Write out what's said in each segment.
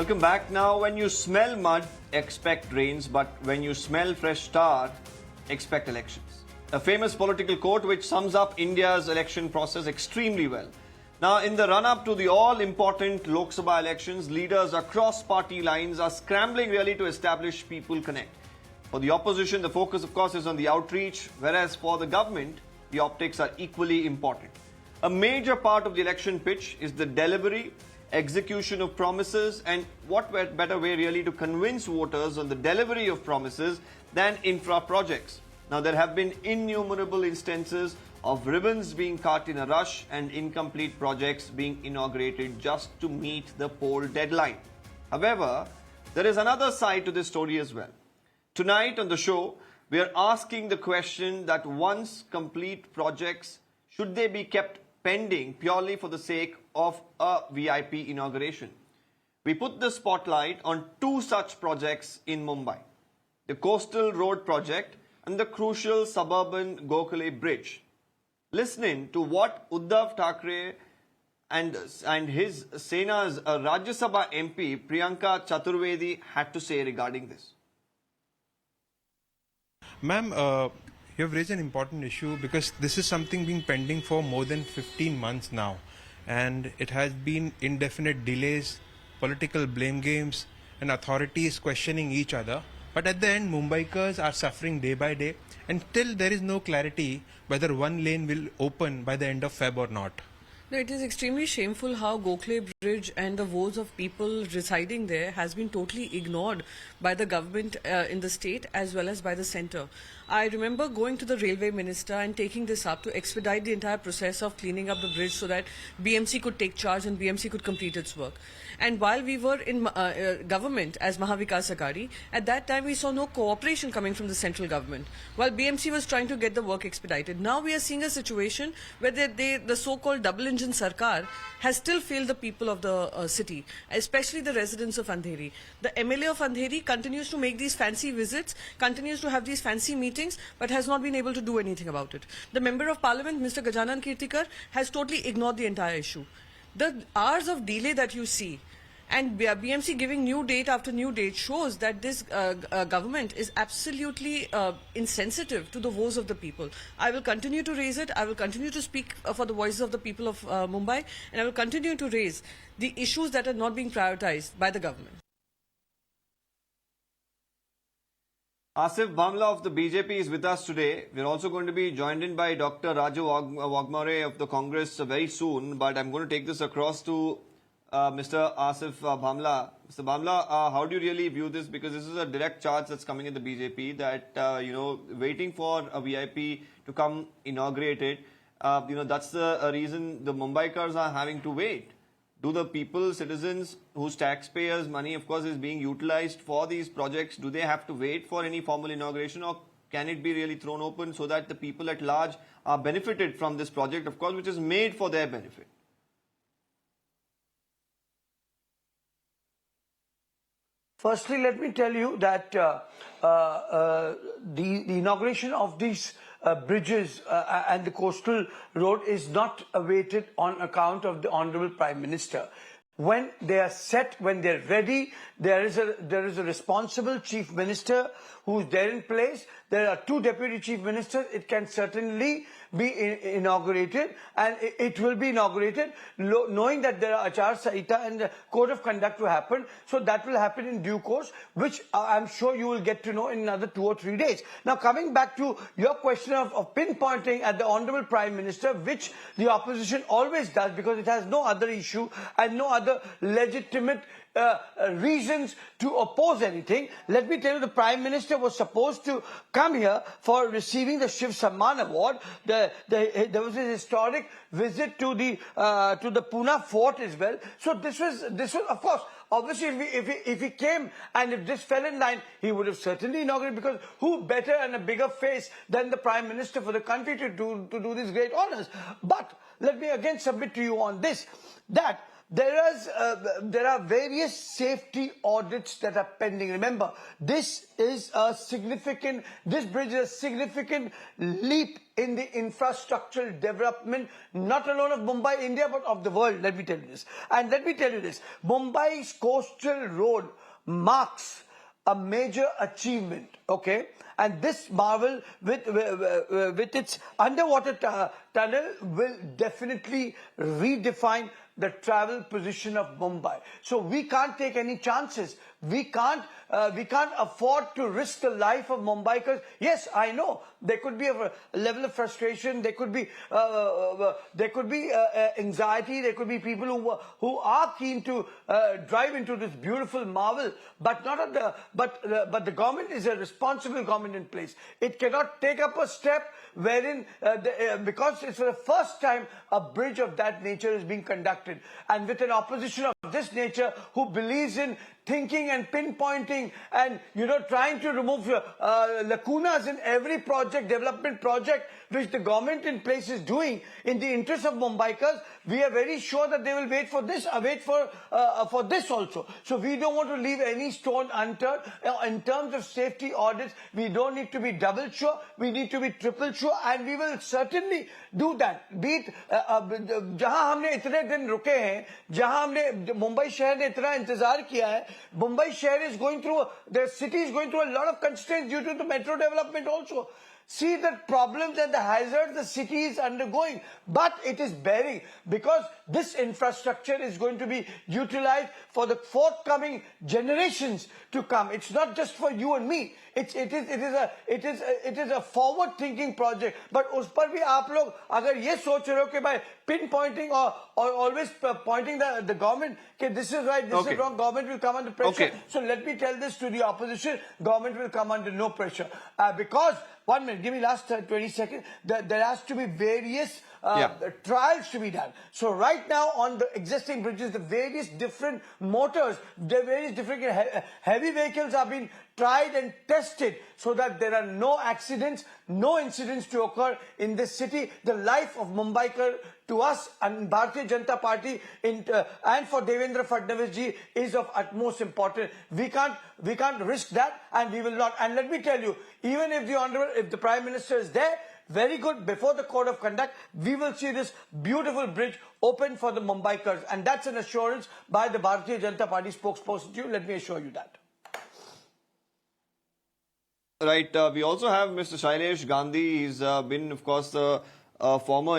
Welcome back. Now, when you smell mud, expect rains, but when you smell fresh tar, expect elections. A famous political quote which sums up India's election process extremely well. Now, in the run-up to the all-important Lok Sabha elections, leaders across party lines are scrambling really to establish People Connect. For the opposition, the focus, of course, is on the outreach, whereas for the government, the optics are equally important. A major part of the election pitch is the delivery, execution of promises, and what better way really to convince voters on the delivery of promises than infra projects. Now, there have been innumerable instances of ribbons being cut in a rush and incomplete projects being inaugurated just to meet the poll deadline. However, there is another side to this story as well. Tonight on the show, we are asking the question that once complete projects, should they be kept pending purely for the sake of a VIP inauguration? We put the spotlight on two such projects in Mumbai, the Coastal Road Project and the crucial suburban Gokhale Bridge. Listen in to what Uddhav Thackeray and his Sena's Rajya Sabha MP Priyanka Chaturvedi had to say regarding this. Ma'am, you have raised an important issue because this is something being pending for more than 15 months now, and it has been indefinite delays, political blame games, and authorities questioning each other. But at the end, Mumbaikars are suffering day by day, and still there is no clarity whether one lane will open by the end of Feb or not. No, it is extremely shameful how Gokhale Bridge and the woes of people residing there has been totally ignored by the government in the state as well as by the centre. I remember going to the railway minister and taking this up to expedite the entire process of cleaning up the bridge so that BMC could take charge and BMC could complete its work. And while we were in government as Mahavikas Aghadi, at that time we saw no cooperation coming from the central government, while BMC was trying to get the work expedited. Now we are seeing a situation where the so-called double-engine Sarkar has still failed the people of the city, especially the residents of Andheri. The MLA of Andheri continues to make these fancy visits, continues to have these fancy meetings, but has not been able to do anything about it. The Member of Parliament, Mr. Gajanan Kirtikar, has totally ignored the entire issue. The hours of delay that you see, and BMC giving new date after new date, shows that this government is absolutely insensitive to the woes of the people. I will continue to raise it. I will continue to speak for the voices of the people of Mumbai, and I will continue to raise the issues that are not being prioritized by the government. Asif Bhamla of the BJP is with us today. We're also going to be joined in by Dr. Raju Wagmare of the Congress very soon, but I'm going to take this across to Mr. Asif Bhamla. Mr. Bhamla, how do you really view this? Because this is a direct charge that's coming in the BJP that, waiting for a VIP to come inaugurated, that's the reason the Mumbaikars are having to wait. Do the people, citizens whose taxpayers' money, of course, is being utilized for these projects, do they have to wait for any formal inauguration, or can it be really thrown open so that the people at large are benefited from this project, of course, which is made for their benefit? Firstly, let me tell you that the inauguration of these bridges and the coastal road is not awaited on account of the Honorable Prime Minister. When they are set, when they're ready, there is a responsible Chief Minister who's there in place. There are two Deputy Chief Ministers. It can certainly be inaugurated, and it will be inaugurated knowing that there are Achar Sanhita and the Code of Conduct to happen. So that will happen in due course, which I'm sure you will get to know in another 2 or 3 days. Now, coming back to your question of pinpointing at the Honorable Prime Minister, which the opposition always does because it has no other issue and no other legitimate reasons to oppose anything. Let me tell you, the Prime Minister was supposed to come here for receiving the Shiv Samman Award. There was a historic visit to the Pune Fort as well. So this was of course, obviously if he came and if this fell in line, he would have certainly inaugurated, because who better and a bigger face than the Prime Minister for the country to do these great honors. But let me again submit to you on this, that there are various safety audits that are pending. Remember, this bridge is a significant leap in the infrastructural development, not alone of Mumbai, India, but of the world. Let me tell you this. And let me tell you this. Mumbai's coastal road marks a major achievement, okay? And this marvel with its underwater tunnel will definitely redefine the travel position of Mumbai. So we can't take any chances. We can't afford to risk the life of Mumbai, because yes, I know there could be a level of frustration. There could be anxiety. There could be people who are keen to drive into this beautiful marvel, but not at the but the government is a responsible government in place. It cannot take up a step wherein because it's for the first time a bridge of that nature is being conducted, and with an opposition of this nature who believes in thinking and pinpointing and trying to remove lacunas in every development project which the government in place is doing in the interest of Mumbaikars, we are very sure that they will wait for this also. So we don't want to leave any stone unturned. In terms of safety audits, we don't need to be double sure, we need to be triple sure, and we will certainly do that. Be it जहां हमने इतने दिन रुके हैं, जहां हमने मुंबई शहर ने इतना इंतजार किया है, Mumbai शहर is going through, the city is going through a lot of constraints due to the metro development also. See the problems and the hazards the city is undergoing, but it is bearing, because this infrastructure is going to be utilized for the forthcoming generations to come. It's not just for you and me. It is a forward-thinking project. But उस पर भी आप लोग अगर ये सोच रहे हो कि by pinpointing or always pointing the government कि this is right, this is wrong, government will come under pressure. So let me tell this to the opposition: government will come under no pressure, because 1 minute, give me last 20 seconds. There has to be various trials to be done. So right now on the existing bridges, the various different motors, the various different heavy vehicles are being tried and tested so that there are no accidents, no incidents to occur in this city. The life of Mumbaikar to us and Bharatiya Janata Party and for Devendra Fadnavis ji is of utmost importance. We can't risk that, and we will not. And let me tell you, even if the Prime Minister is there, very good, before the code of conduct, we will see this beautiful bridge open for the Mumbaikars, and that's an assurance by the Bharatiya Janata Party spokesperson to you. Let me assure you that. Right. We also have Mr. Shailesh Gandhi. He's been, of course, the former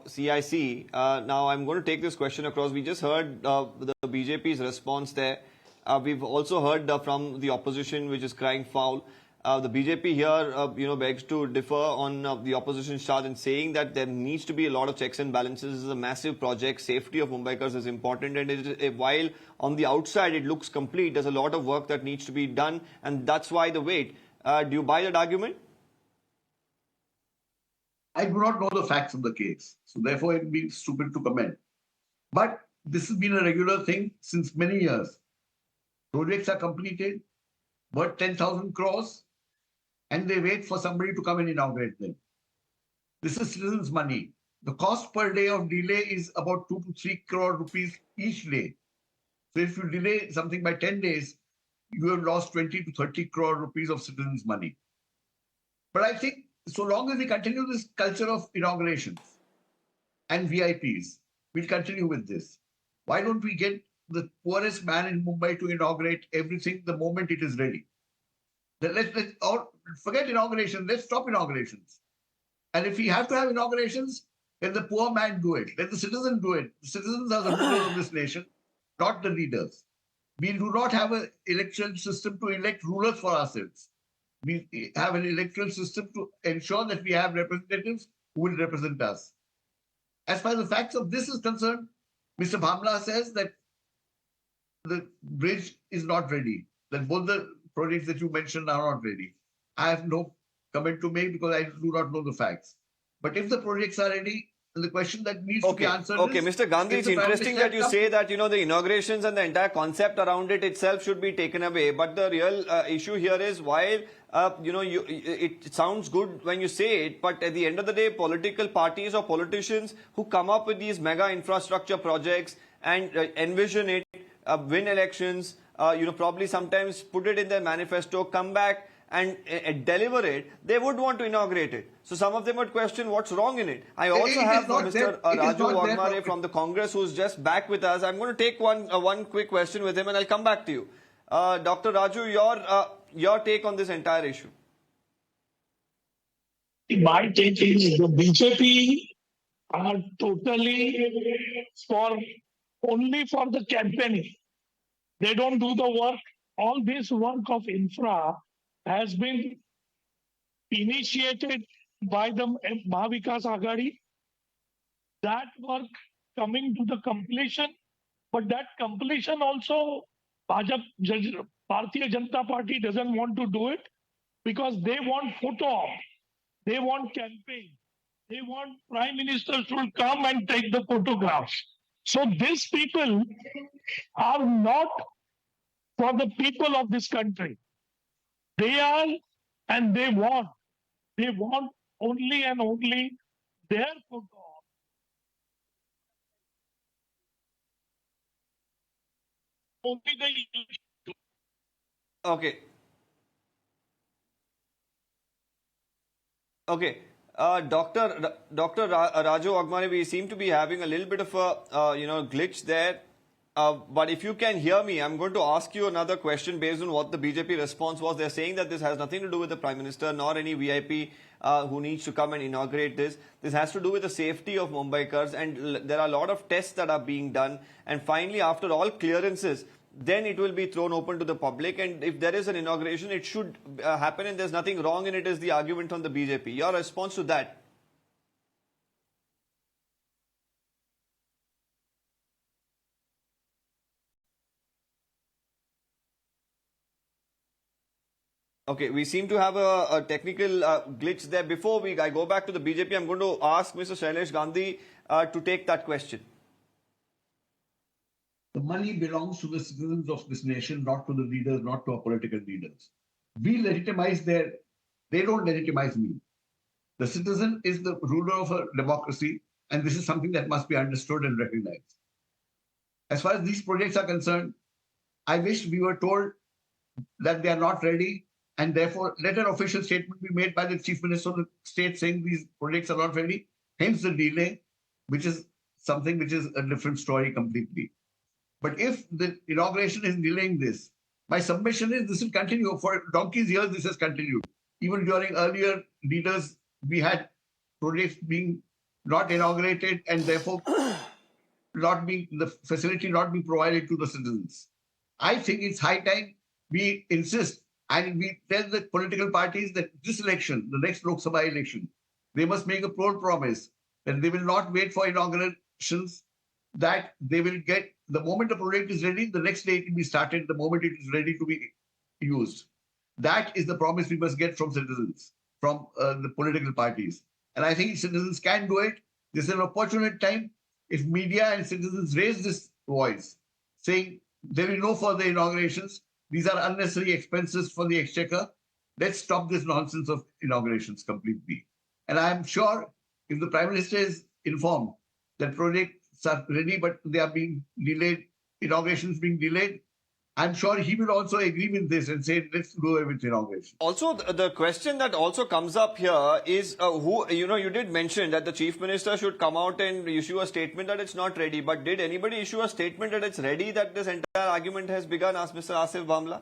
CIC. Now, I'm going to take this question across. We just heard the BJP's response there. We've also heard from the opposition, which is crying foul. The BJP here, begs to differ on the opposition's charge and saying that there needs to be a lot of checks and balances. This is a massive project. Safety of Mumbaikars is important, and while on the outside it looks complete, there's a lot of work that needs to be done, and that's why the wait. Do you buy that argument? I do not know the facts of the case, so therefore it would be stupid to comment. But this has been a regular thing since many years. Projects are completed, worth 10,000 crores, and they wait for somebody to come and inaugurate them. This is citizens' money. The cost per day of delay is about 2 to 3 crore rupees each day. So if you delay something by 10 days, you have lost 20 to 30 crore rupees of citizens' money. But I think so long as we continue this culture of inaugurations and VIPs, we'll continue with this. Why don't we get the poorest man in Mumbai to inaugurate everything the moment it is ready? Let's forget inauguration. Let's stop inaugurations. And if we have to have inaugurations, let the poor man do it. Let the citizen do it. The citizens are the rulers of this nation, not the leaders. We do not have an electoral system to elect rulers for ourselves. We have an electoral system to ensure that we have representatives who will represent us. As far as the facts of this is concerned, Mr. Bhamla says that the bridge is not ready, that both the projects that you mentioned are not ready. I have no comment to make because I do not know the facts. But if the projects are ready, the question that needs to be answered is... Mr. Gandhi, it's interesting that you say that, the inaugurations and the entire concept around it itself should be taken away. But the real issue here is while, it sounds good when you say it, but at the end of the day, political parties or politicians who come up with these mega infrastructure projects and envision it, win elections, probably sometimes put it in their manifesto, come back and deliver it, they would want to inaugurate it. So some of them would question what's wrong in it. I also have Mr. Raju Wagmare from the Congress who's just back with us. I'm going to take one quick question with him and I'll come back to you. Dr. Raju, your take on this entire issue. My take is the BJP are totally only for the campaigning. They don't do the work. All this work of infra has been initiated by the Mahavikas Aghadi. That work coming to the completion, but that completion also Bharatiya Janata Party doesn't want to do it because they want photo op, they want campaign, they want Prime Minister should come and take the photographs. So these people are not for the people of this country. They are and they want only and only their photo op. Only the Okay. Okay. Dr. Raju Wagmare, we seem to be having a little bit of a glitch there. But if you can hear me, I'm going to ask you another question based on what the BJP response was. They're saying that this has nothing to do with the Prime Minister nor any VIP who needs to come and inaugurate this. This has to do with the safety of Mumbaikars, and there are a lot of tests that are being done. And finally, after all clearances, then it will be thrown open to the public. And if there is an inauguration, it should happen and there's nothing wrong in it, is the argument on the BJP. Your response to that? Okay, we seem to have a technical glitch there. Before I go back to the BJP, I'm going to ask Mr. Shailesh Gandhi to take that question. The money belongs to the citizens of this nation, not to the leaders, not to our political leaders. We legitimize they don't legitimize me. The citizen is the ruler of a democracy, and this is something that must be understood and recognized. As far as these projects are concerned, I wish we were told that they are not ready, and therefore let an official statement be made by the Chief Minister of the state saying these projects are not ready. Hence the delay, which is something which is a different story completely. But if the inauguration is delaying this, my submission is this will continue. For donkey's years, this has continued. Even during earlier leaders, we had projects being not inaugurated and therefore the facility not being provided to the citizens. I think it's high time we insist and we tell the political parties that this election, the next Lok Sabha election, they must make a bold promise that they will not wait for inaugurations, that they will get, the moment the project is ready, the next day it will be started, the moment it is ready to be used. That is the promise we must get from citizens, from the political parties. And I think citizens can do it. This is an opportune time. If media and citizens raise this voice, saying there will be no further inaugurations, these are unnecessary expenses for the exchequer, let's stop this nonsense of inaugurations completely. And I'm sure if the Prime Minister is informed that projects are ready, but they are being delayed, inaugurations being delayed, I'm sure he will also agree with this and say, let's go away with inauguration. Also, the question that also comes up here is you did mention that the Chief Minister should come out and issue a statement that it's not ready. But did anybody issue a statement that it's ready, that this entire argument has begun? Asked Mr. Asif Bhamla.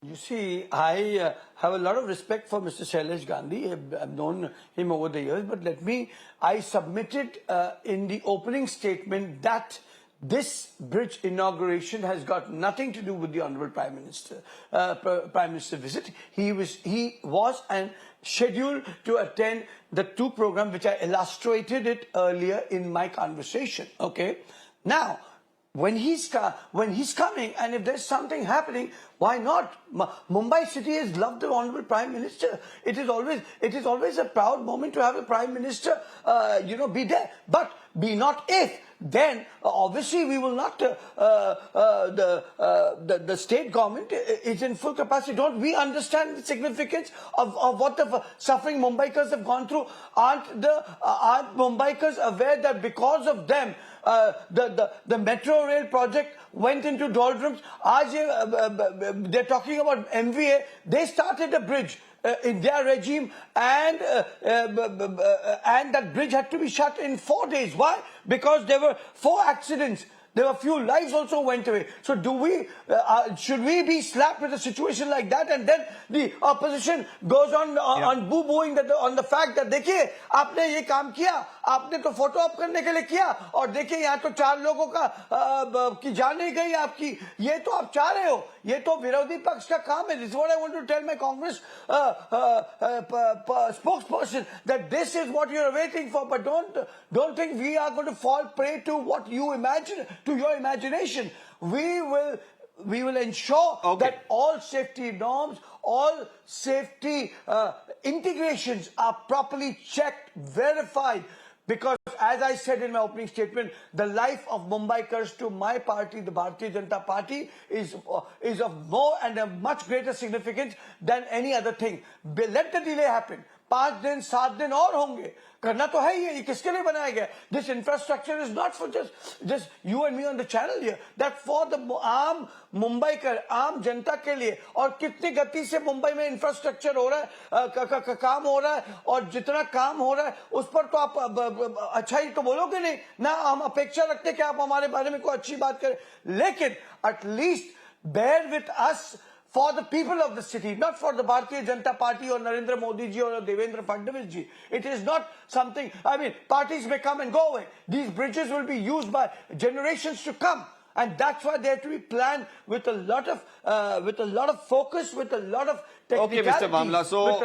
You see, I have a lot of respect for Mr. Shailesh Gandhi. I've known him over the years, but I submitted in the opening statement that this bridge inauguration has got nothing to do with the Honorable Prime Minister visit. He was scheduled to attend the two programs which I illustrated it earlier in my conversation. Okay, now when he's coming, and if there's something happening, why not? Mumbai city has loved the honorable Prime Minister. It is always a proud moment to have a Prime Minister, be there. But be not if. Then obviously we will not. The state government is in full capacity. Don't we understand the significance of what the suffering Mumbaikars have gone through? Aren't Mumbaikars aware that because of them the metro rail project went into doldrums? They're talking about MVA. They started a bridge in their regime, and that bridge had to be shut in 4 days. Why? Because there were 4 accidents. There were a few lives also went away. So should we be slapped with a situation like that? And then the opposition goes on boo-booing on the fact that देखिए आपने ये काम किया, आपने तो photo up करने के लिए किया, और देखिए यहाँ तो 4 लोगों की जान नहीं गई आपकी, ये तो आप चाह रहे हो, ये तो विरोधी पक्ष का काम है. This is what I want to tell my Congress spokesperson, that this is what you're waiting for. But don't think we are going to fall prey to what you imagine, to your imagination. We will ensure that all safety norms, all safety integrations are properly checked, verified. Because as I said in my opening statement, the life of Mumbaikars to my party, the Bharatiya Janata Party, is of more and a much greater significance than any other thing. Let the delay happen. 5 दिन 7 दिन और होंगे, करना तो है ही है. ये किसके लिए बनाया गया? This infrastructure is not for just you and me on the channel here. That for the आम मुंबईकर, आम जनता के लिए. और कितनी गति से मुंबई में इंफ्रास्ट्रक्चर हो रहा है, काम हो रहा है, और जितना काम हो रहा है उस पर तो आप अच्छा ही तो बोलोगे नहीं ना. हम अपेक्षा रखते हैं कि आप हमारे बारे में कोई अच्छी बात करें, लेकिन at least bear with us for the people of the city, not for the Bharatiya Janata Party or Narendra Modi ji or Devendra Fadnavis ji. It is not something, parties may come and go away. These bridges will be used by generations to come. And that's why they have to be planned with a lot of focus, with a lot of technicality. Okay, Mr. Bhamla.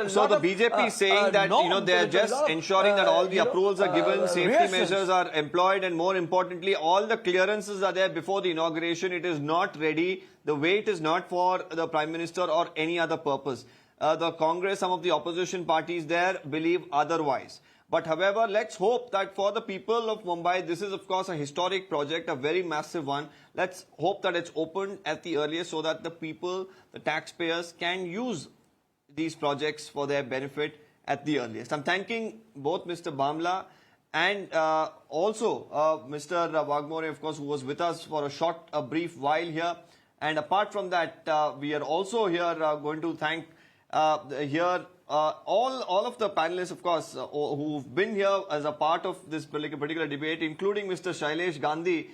So the BJP is saying that they are just ensuring that all the approvals are given, safety measures are employed, and more importantly, all the clearances are there before the inauguration. It is not ready. The wait is not for the Prime Minister or any other purpose. The Congress, some of the opposition parties there believe otherwise. But however, let's hope that for the people of Mumbai, this is of course a historic project, a very massive one. Let's hope that it's opened at the earliest so that the people, the taxpayers, can use these projects for their benefit at the earliest. I'm thanking both Mr. Bhamla and also Mr. Wagmore, of course, who was with us for a brief while here. And apart from that, we are also here going to thank all of the panelists, of course, who've been here as a part of this particular debate, including Mr. Shailesh Gandhi,